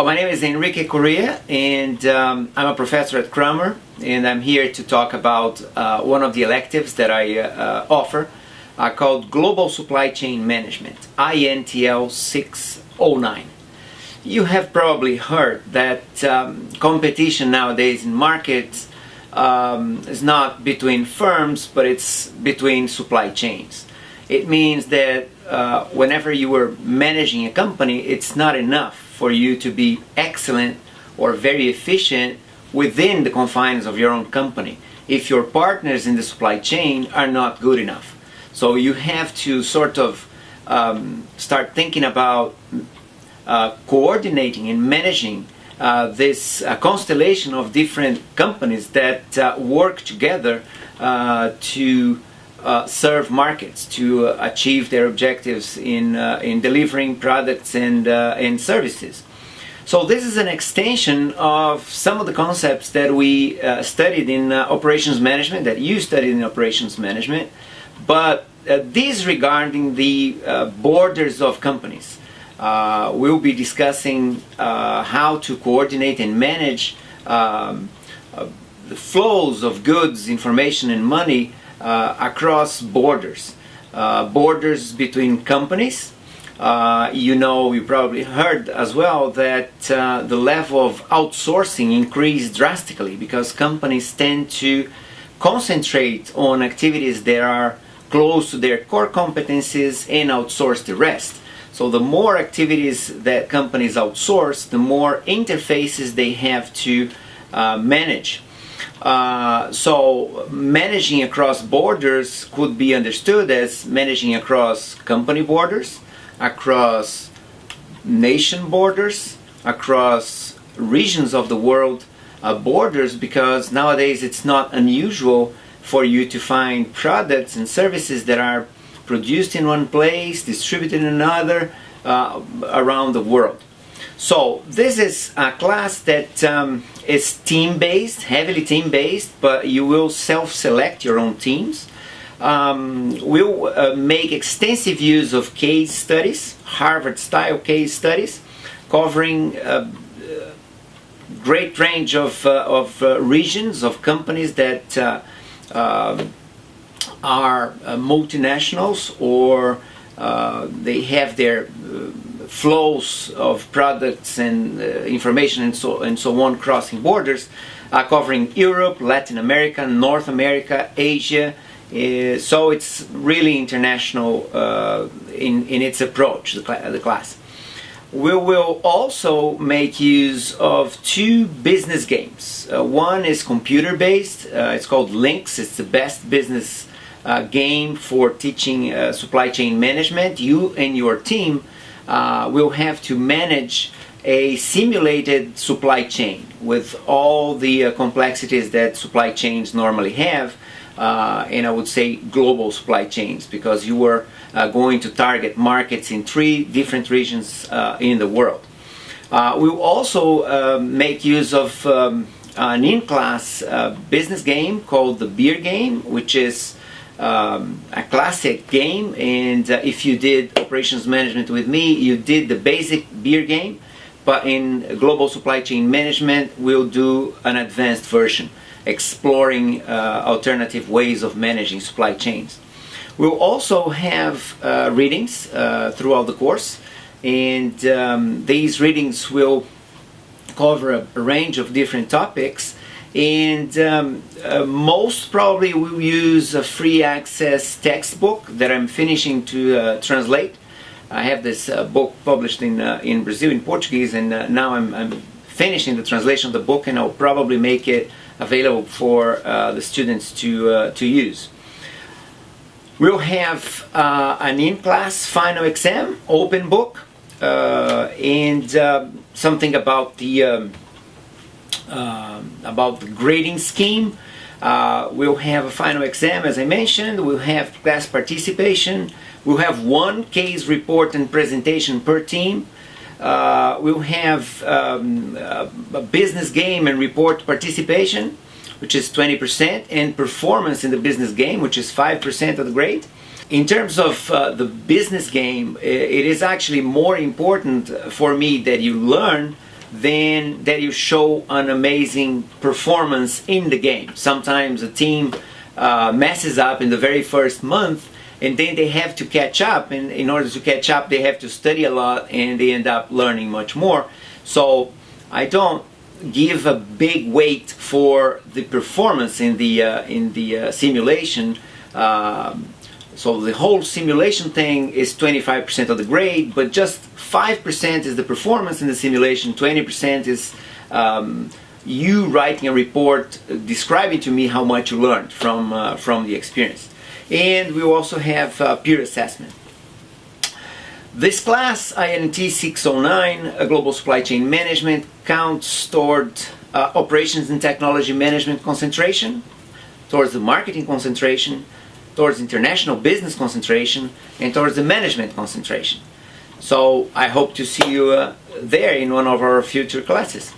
My name is Henrique Correa, and I'm a professor at Crummer, and I'm here to talk about one of the electives that I offer called Global Supply Chain Management, INTL 609. You have probably heard that competition nowadays in markets is not between firms, but it's between supply chains. It means that whenever you are managing a company, it's not enough for you to be excellent or very efficient within the confines of your own company if your partners in the supply chain are not good enough. So you have to sort of start thinking about coordinating and managing this constellation of different companies that work together to serve markets, to achieve their objectives in delivering products and services. So this is an extension of some of the concepts that we studied in operations management, that you studied in operations management, but these regarding the borders of companies. We'll be discussing how to coordinate and manage the flows of goods, information and money across borders. Borders between companies. You probably heard as well that the level of outsourcing increased drastically because companies tend to concentrate on activities that are close to their core competencies and outsource the rest. So the more activities that companies outsource, the more interfaces they have to manage. So managing across borders could be understood as managing across company borders, across nation borders, across regions of the world borders, because nowadays it's not unusual for you to find products and services that are produced in one place, distributed in another, around the world. So this is a class that is team-based, heavily team-based, but you will self-select your own teams. We'll make extensive use of case studies, Harvard-style case studies, covering a great range of regions, of companies that are multinationals, or they have their flows of products and information and so on crossing borders, covering Europe, Latin America, North America, Asia. So it's really international in its approach, the class. We will also make use of two business games. One is computer-based. It's called Links. It's the best business game for teaching supply chain management. You and your team will have to manage a simulated supply chain with all the complexities that supply chains normally have, and I would say global supply chains, because you are going to target markets in 3 different regions in the world. We'll also make use of an in-class business game called the beer game, which is a classic game, and if you did operations management with me, you did the basic beer game, but in global supply chain management we'll do an advanced version, exploring alternative ways of managing supply chains. We'll also have readings throughout the course, and these readings will cover a range of different topics, and most probably we'll use a free access textbook that I'm finishing to translate. I have this book published in Brazil in Portuguese, and now I'm finishing the translation of the book, and I'll probably make it available for the students to use. We'll have an in-class final exam, open book, and something about the grading scheme. We'll have a final exam, as I mentioned. We'll have class participation. We'll have 1 case report and presentation per team. We'll have a business game and report participation, which is 20%, and performance in the business game, which is 5% of the grade. In terms of the business game, it is actually more important for me that you learn then that you show an amazing performance in the game. Sometimes a team messes up in the very first month, and then they have to catch up, and in order to catch up they have to study a lot, and they end up learning much more. So I don't give a big weight for the performance in the simulation. So the whole simulation thing is 25% of the grade, but just 5% is the performance in the simulation, 20% is you writing a report describing to me how much you learned from the experience. And we also have peer assessment. This class, INT 609, Global Supply Chain Management, counts toward operations and technology management concentration, towards the marketing concentration, towards international business concentration, and towards the management concentration. So I hope to see you there in one of our future classes.